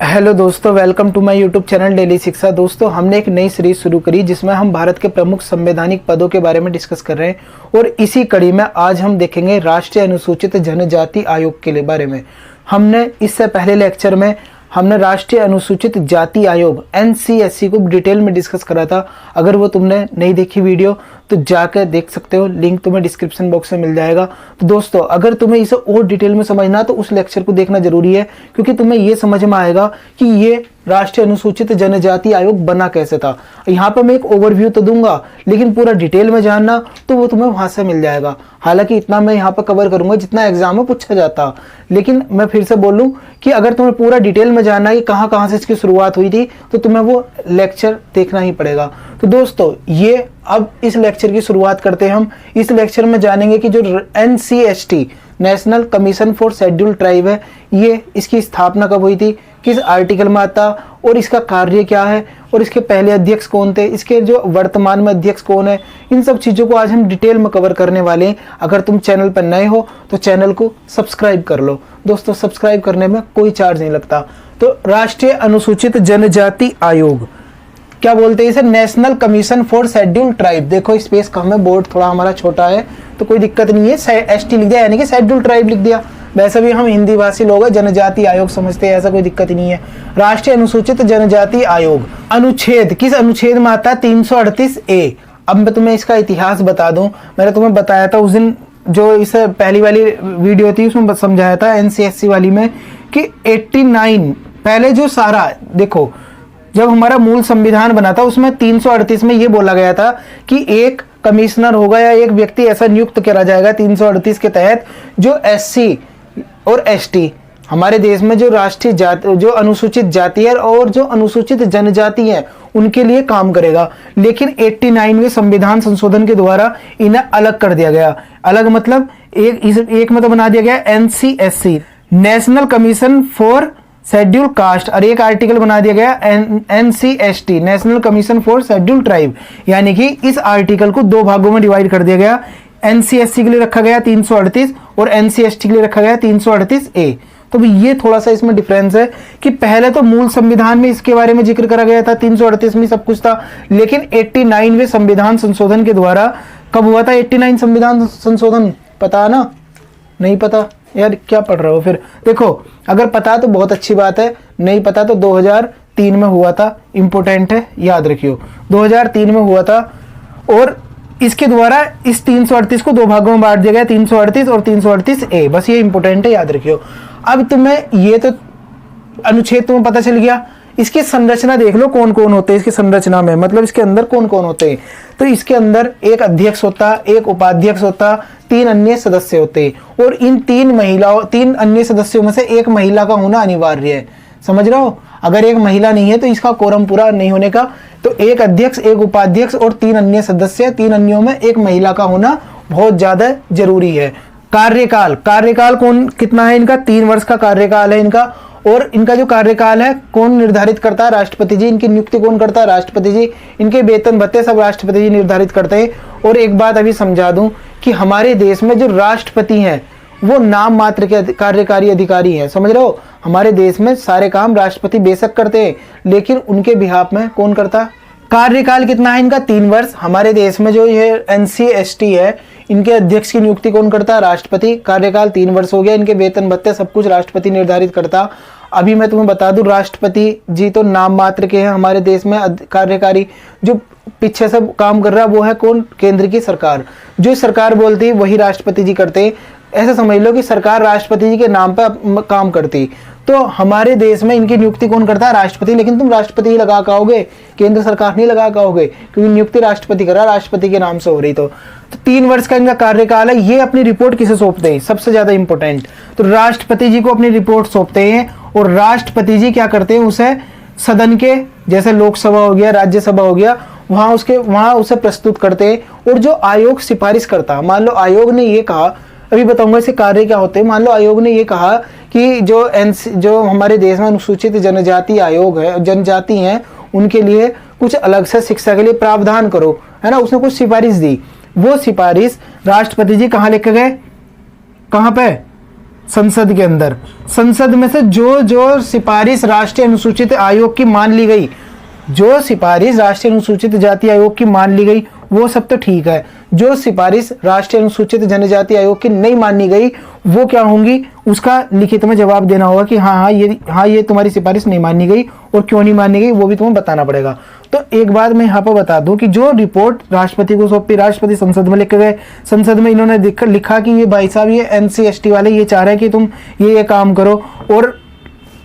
Hello दोस्तों, welcome to my YouTube channel daily Shiksha. दोस्तों, हमने एक नई सीरीज शुरू करी जिसमें हम भारत के प्रमुख संवैधानिक पदों के बारे में डिस्कस कर रहे हैं और इसी कड़ी में आज हम देखेंगे राष्ट्रीय अनुसूचित जनजाति आयोग के बारे में। हमने इससे पहले लेक्चर में हमने राष्ट्रीय अनुसूचित जाति आयोग NCSC को डिटेल में डिस्कस करा था। अगर वो तुमने नहीं देखी वीडियो तो जाकर देख सकते हो, लिंक तुम्हें डिस्क्रिप्शन बॉक्स में मिल जाएगा। तो दोस्तों, अगर तुम्हें इसे और डिटेल में समझना तो उस लेक्चर को देखना जरूरी है, क्योंकि तुम्हें ये समझ में आएगा कि ये राष्ट्रीय अनुसूचित जनजाति आयोग बना कैसे था। यहाँ पर मैं एक ओवरव्यू तो दूंगा, लेकिन पूरा डिटेल में जानना तो वो तुम्हें वहां से मिल जाएगा। हालांकि इतना मैं यहाँ पर कवर करूंगा जितना एग्जाम में पूछा जाता, लेकिन मैं फिर से बोलूं कि अगर तुम्हें पूरा डिटेल में जानना है कि कहाँ से इसकी शुरुआत हुई थी तो तुम्हें वो लेक्चर देखना ही पड़ेगा। तो दोस्तों, ये अब इस लेक्चर की शुरुआत करते हैं। हम इस लेक्चर में जानेंगे कि जो NCST national commission for scheduled tribe है, ये इसकी स्थापना कब हुई थी, किस आर्टिकल में आता और इसका कार्य क्या है और इसके पहले अध्यक्ष कौन थे, इसके जो वर्तमान में अध्यक्ष कौन है, इन सब चीज़ों को आज हम डिटेल में कवर करने वाले हैं। अगर तुम चैनल पर नए हो तो चैनल को सब्सक्राइब कर लो। दोस्तों, सब्सक्राइब करने में कोई चार्ज नहीं लगता। तो राष्ट्रीय अनुसूचित जनजाति आयोग क्या बोलते हैं इसे? National commission for scheduled tribe. देखो स्पेस कम है, बोर्ड थोड़ा हमारा छोटा है तो कोई दिक्कत नहीं है, ST लिख दिया यानी कि शेड्यूल्ड ट्राइब लिख दिया। वैसे भी हम हिंदी भाषी लोग हैं, जनजाति आयोग समझते हैं, ऐसा कोई दिक्कत ही नहीं है। राष्ट्रीय अनुसूचित जनजाति आयोग अनुच्छेद किस अनुच्छेद में आता है? 338A। अब मैं तुम्हें इसका इतिहास बता दूं। मैंने तुम्हें बताया था उस दिन, जो इस पहली वाली वीडियो थी उसमें समझाया था NCSC वाली में कि 89 पहले जो सारा देखो, जब हमारा मूल संविधान बना था उसमें 338 में ये बोला गया था कि एक कमिश्नर होगा या एक व्यक्ति ऐसा नियुक्त करा जाएगा 338 के तहत जो SC और ST हमारे देश में जो राष्ट्रीय जाति, जो अनुसूचित जाति है और जो अनुसूचित जनजाति है, उनके लिए काम करेगा। लेकिन 89वें संविधान संशोधन के द्वारा इन्हें अलग कर दिया गया। अलग मतलब एक में तो बना दिया गया NCSC national commission for schedule caste, और एक आर्टिकल बना दिया गया NCST national commission for schedule tribe. यानी कि इस आर्टिकल को दो भागों में डिवाइड कर दिया गया। NCSC के लिए रखा गया 338 और NCST के लिए रखा गया 338A। तो भी ये थोड़ा सा इसमें डिफरेंस है कि पहले तो मूल संविधान में इसके बारे में जिक्र करा गया था, 338 में सब कुछ था, लेकिन 89वें संविधान संशोधन के द्वारा कब हुआ था 89 संविधान संशोधन? पता ना? नहीं पता यार, क्या पढ़ रहे हो फिर? देखो, अगर पता तो बहुत अच्छी बात है, नहीं पता तो 2003 में हुआ था। इंपोर्टेंट है, याद रखियो, 2003 में हुआ था। और इसके द्वारा इस 338 को दो भागों में बांट दिया गया, 338 और 338A। बस ये इंपोर्टेंट है, याद रखियो। अब तुम्हें ये तो अनुच्छेद तुम्हें पता चल गया। इसकी संरचना देख लो, कौन कौन होते हैं इसकी संरचना में, मतलब इसके अंदर कौन कौन होते हैं। तो इसके अंदर एक अध्यक्ष होता, एक उपाध्यक्ष होता, 3 अन्य सदस्य होते हैं और इन 3 अन्य सदस्यों में से एक महिला का होना अनिवार्य है। समझ रहे हो? अगर एक महिला नहीं है तो इसका कोरम पूरा नहीं होने का। तो एक अध्यक्ष, एक उपाध्यक्ष और 3 अन्य सदस्य, 3 अन्यों में एक महिला का होना बहुत ज्यादा जरूरी है। कार्यकाल कौन कितना है इनका? 3 वर्ष का कार्यकाल है इनका। और इनका जो कार्यकाल है कौन निर्धारित करता है? राष्ट्रपति जी। इनकी नियुक्ति कौन करता है? राष्ट्रपति जी। इनके वेतन भत्ते सब राष्ट्रपति जी निर्धारित करते हैं। और एक बात अभी समझा दूं कि हमारे देश में जो राष्ट्रपति हैं वो नाम मात्र के कार्यकारी अधिकारी हैं। समझ रहे हो? हमारे देश में सारे काम राष्ट्रपति बेशक करते हैं, लेकिन उनके बिहाफ में कौन करता? कार्यकाल कितना है इनका? 3 वर्ष। हमारे देश में जो ये NCST है, इनके अध्यक्ष की नियुक्ति कौन करता है? राष्ट्रपति। कार्यकाल 3 वर्ष हो गया। इनके वेतन भत्ते सब कुछ राष्ट्रपति निर्धारित करता। अभी मैं तुम्हें बता दूं, राष्ट्रपति जी तो नाम मात्र के हैं हमारे देश में। कार्यकारी जो पीछे से काम कर रहा है वो है कौन? केंद्र की सरकार। जो सरकार बोलती है वही राष्ट्रपति जी करते हैं। ऐसा समझ लो कि सरकार राष्ट्रपति जी के नाम पर काम करती। तो हमारे देश में इनकी नियुक्ति कौन करता है? राष्ट्रपति। लेकिन तुम राष्ट्रपति ही लगा पाओगे, केंद्र सरकार नहीं लगा पाओगे, क्योंकि नियुक्ति राष्ट्रपति करा, राष्ट्रपति के नाम से हो रही। तो 3 वर्ष का इनका कार्यकाल है। ये अपनी रिपोर्ट किसे सौंपते हैं? सबसे ज्यादा इंपॉर्टेंट, तो राष्ट्रपति जी को अपनी रिपोर्ट सौंपते हैं। और राष्ट्रपति जी क्या करते हैं? उसे सदन के, जैसे लोकसभा हो गया, राज्यसभा हो गया, वहां उसे प्रस्तुत करते हैं। और जो आयोग सिफारिश करता, मान लो आयोग ने ये कहा, अभी बताऊंगा इसके कार्य क्या होते हैं। मान लो आयोग ने ये कहा कि जो हमारे देश में अनुसूचित जनजाति आयोग है, जनजाति हैं, उनके लिए कुछ अलग से शिक्षा के लिए प्रावधान करो, है ना। उसने कुछ सिफारिश दी। वो सिफारिश राष्ट्रपति जी कहाँ लेके गए? कहाँ पे? संसद के अंदर, संसद में से जो जो सिफारिश राष्ट्रीय अनुसूचित आयोग की मान ली गई, जो सिफारिश राष्ट्रीय अनुसूचित जाति आयोग की मान ली गई वो सब तो ठीक है, जो सिफारिश राष्ट्रीय अनुसूचित जनजाति आयोग की नहीं मानी गई वो क्या होंगी, उसका लिखित में जवाब देना होगा कि हाँ ये तुम्हारी सिफारिश नहीं मानी गई और क्यों नहीं मानी गई वो भी तुम्हें बताना पड़ेगा। तो एक बात मैं यहाँ पर बता दूं कि जो रिपोर्ट राष्ट्रपति को सौंपी, राष्ट्रपति संसद में लिख गए, संसद में इन्होंने लिखा कि ये भाई साहब ये NC/ST वाले ये चाह रहे हैं कि तुम ये काम करो और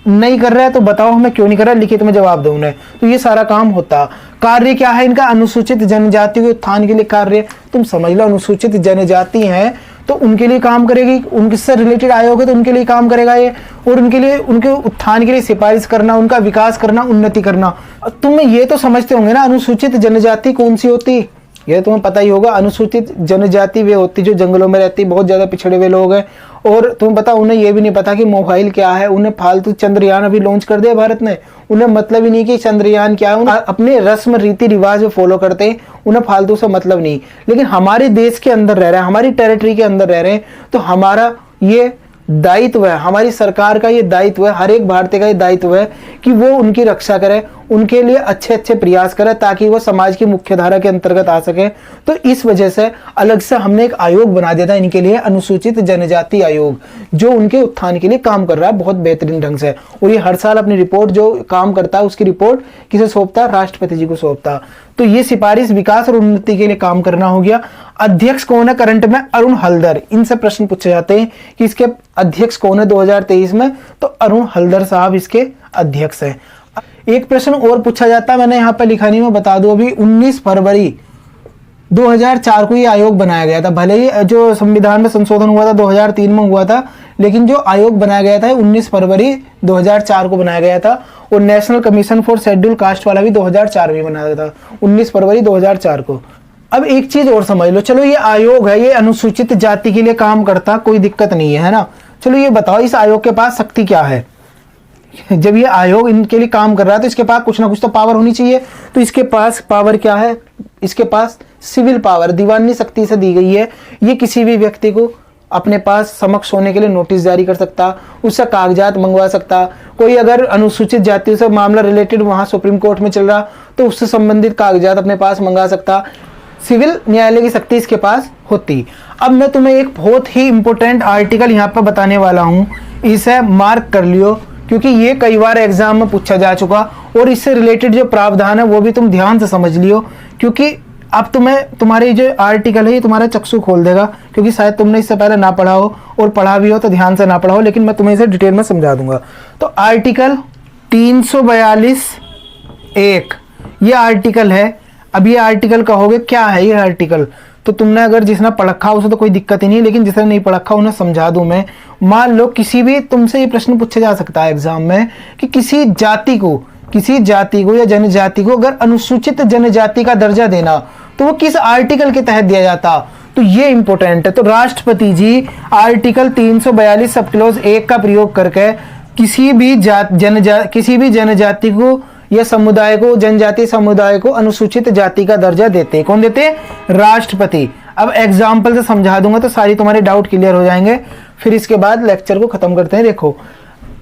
नहीं कर रहा है तो बताओ हमें क्यों नहीं कर रहा है, लिखित में जवाब दो उन्हें। तो ये सारा काम होता। कार्य क्या है इनका, अनुसूचित जनजाति के उत्थान के लिए कार्य। तुम समझ लो अनुसूचित जनजाति है तो उनके लिए काम करेगी, उनसे रिलेटेड आयोग है तो उनके लिए काम करेगा ये, और उनके लिए उनके उत्थान के लिए सिफारिश करना, उनका विकास करना, उन्नति करना। तुम ये तो समझते होंगे ना अनुसूचित जनजाति कौन सी होती, ये तुम्हें पता ही होगा। अनुसूचित जनजाति वे होती जो जंगलों में रहती, बहुत ज्यादा पिछड़े हुए लोग हैं, और तुम्हें पता उन्हें ये भी नहीं पता कि मोबाइल क्या है। उन्हें फालतू चंद्रयान अभी लॉन्च कर दिया भारत ने, उन्हें मतलब ही नहीं कि चंद्रयान क्या है, उन्हें अपने रस्म रीति रिवाज फॉलो करते हैं, उन्हें फालतू से मतलब नहीं। लेकिन हमारे देश के अंदर रह रहे हैं, हमारी टेरिटरी के अंदर रह रहे हैं, तो हमारा ये दायित्व है, हमारी सरकार का ये दायित्व है, हर एक भारतीय का ये दायित्व है कि वो उनकी रक्षा करे, उनके लिए अच्छे अच्छे प्रयास करे ताकि वो समाज की मुख्य धारा के अंतर्गत आ सके। तो इस वजह से अलग से हमने एक आयोग बना दिया था इनके लिए, अनुसूचित जनजाति आयोग, जो उनके उत्थान के लिए काम कर रहा है बहुत बेहतरीन ढंग से। और ये हर साल अपनी रिपोर्ट जो काम करता है उसकी रिपोर्ट किसे सौंपता है, राष्ट्रपति जी को सौंपता। तो ये सिफारिश, विकास और उन्नति के लिए काम करना हो गया। अध्यक्ष कौन है करंट में, अरुण हल्दर। इनसे प्रश्न पूछे जाते हैं कि इसके अध्यक्ष कौन है 2023 में, तो अरुण हल्दर साहब इसके अध्यक्ष है। एक प्रश्न और पूछा जाता है, मैंने यहाँ पे लिखा नहीं, मैं बता दूं अभी, 19 फरवरी 2004 को ये आयोग बनाया गया था। भले ही जो संविधान में संशोधन हुआ था 2003 में हुआ था, लेकिन जो आयोग बनाया गया था 19 फरवरी 2004 को बनाया गया था। और national commission for schedule caste वाला भी 2004 में बनाया था, 19 फरवरी 2004 को। अब एक चीज और समझ लो, चलो ये आयोग है, ये अनुसूचित जाति के लिए काम करता, कोई दिक्कत नहीं है ना। चलो ये बताओ इस आयोग के पास शक्ति क्या है। जब ये आयोग इनके लिए काम कर रहा है तो इसके पास कुछ ना कुछ तो पावर होनी चाहिए। तो इसके पास पावर क्या है, इसके पास सिविल पावर, दीवानी शक्ति से दी गई है। ये किसी भी व्यक्ति को अपने पास समक्ष होने के लिए नोटिस जारी कर सकता, उससे कागजात मंगवा सकता। कोई अगर अनुसूचित जाति से मामला रिलेटेड वहां सुप्रीम कोर्ट में चल रहा तो उससे संबंधित कागजात अपने पास मंगा सकता। सिविल न्यायालय की शक्ति इसके पास होती। अब मैं तुम्हें एक बहुत ही इंपॉर्टेंट आर्टिकल यहाँ पर बताने वाला हूँ, इसे मार्क कर लियो क्योंकि ये कई बार एग्जाम में पूछा जा चुका, और इससे रिलेटेड जो प्रावधान है वो भी तुम ध्यान से समझ लियो, क्योंकि अब तुम्हारे जो आर्टिकल है ये तुम्हारा चक्षु खोल देगा, क्योंकि शायद तुमने इससे पहले ना पढ़ा हो, और पढ़ा भी हो तो ध्यान से ना पढ़ा हो, लेकिन मैं तुम्हें इसे डिटेल में समझा दूंगा। तो आर्टिकल 342(1) ये आर्टिकल है। अब ये आर्टिकल कहोगे क्या है ये आर्टिकल, तो तुमने अगर जिसने पढ़ा उसे तो कोई दिक्कत ही नहीं, लेकिन जिसने नहीं पढ़ा उन्हें समझा दूं मैं। मान लो किसी भी तुमसे ये प्रश्न पूछा जा सकता है एग्जाम में कि किसी जाति को या जनजाति को अगर अनुसूचित जनजाति का दर्जा देना तो वो किस आर्टिकल के तहत दिया जाता, तो ये इंपॉर्टेंट है। तो राष्ट्रपति जी आर्टिकल 342 सब क्लॉज 1 का प्रयोग करके किसी भी जनजाति को या समुदाय को, जनजाति समुदाय को अनुसूचित जाति का दर्जा देते। कौन देते? राष्ट्रपति। अब एग्जाम्पल से समझा दूंगा तो सारी तुम्हारे डाउट क्लियर हो जाएंगे, फिर इसके बाद लेक्चर को खत्म करते हैं। देखो,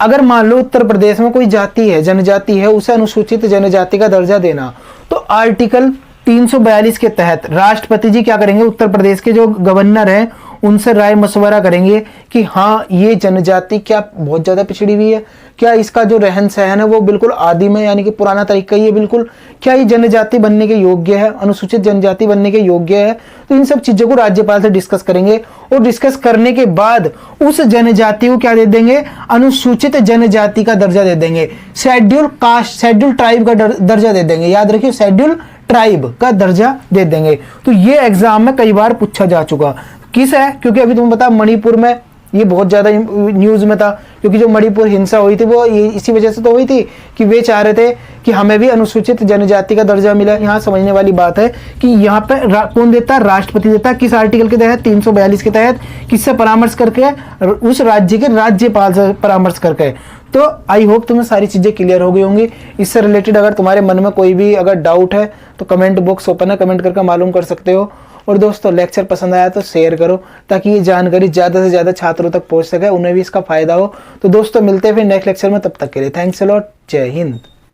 अगर मान लो उत्तर प्रदेश में कोई जाति है, जनजाति है, उसे अनुसूचित जनजाति का दर्जा देना, तो आर्टिकल 342 के तहत राष्ट्रपति जी क्या करेंगे, उत्तर प्रदेश के जो गवर्नर हैं उनसे राय मशवरा करेंगे कि हाँ ये जनजाति क्या बहुत ज्यादा पिछड़ी हुई है, क्या इसका जो रहन सहन है वो बिल्कुल आदिम है, यानी कि पुराना तरीका ही है बिल्कुल, क्या ये जनजाति बनने के योग्य है, अनुसूचित जनजाति बनने के योग्य है। तो इन सब चीजों को राज्यपाल से डिस्कस करेंगे, और डिस्कस करने के बाद उस जनजाति को क्या दे देंगे, अनुसूचित जनजाति का दर्जा दे देंगे, शेड्यूल कास्ट, शेड्यूल ट्राइब का दर्जा दे देंगे। याद रखिए, शेड्यूल ट्राइब का दर्जा दे देंगे। तो ये एग्जाम में कई बार पूछा जा चुका। किस है, क्योंकि अभी तुम्हें पता मणिपुर में ये बहुत ज्यादा न्यूज में था, क्योंकि जो मणिपुर हिंसा हुई थी वो इसी वजह से तो हुई थी कि वे चाह रहे थे कि हमें भी अनुसूचित जनजाति का दर्जा मिला। यहाँ समझने वाली बात है कि यहाँ पे कौन देता है, राष्ट्रपति देता है। किस आर्टिकल के तहत, 342 के तहत। किससे परामर्श करके, उस राज्य के राज्यपाल से परामर्श करके। तो आई होप तुम्हें सारी चीजें क्लियर हो गई होंगी। इससे रिलेटेड अगर तुम्हारे मन में कोई भी अगर डाउट है तो कमेंट बॉक्स ओपन है, कमेंट करके मालूम कर सकते हो। और दोस्तों लेक्चर पसंद आया तो शेयर करो ताकि ये जानकारी ज़्यादा से ज़्यादा छात्रों तक पहुंच सके, उन्हें भी इसका फायदा हो। तो दोस्तों मिलते हैं फिर नेक्स्ट लेक्चर में, तब तक के लिए थैंक्स अ लॉट, जय हिंद।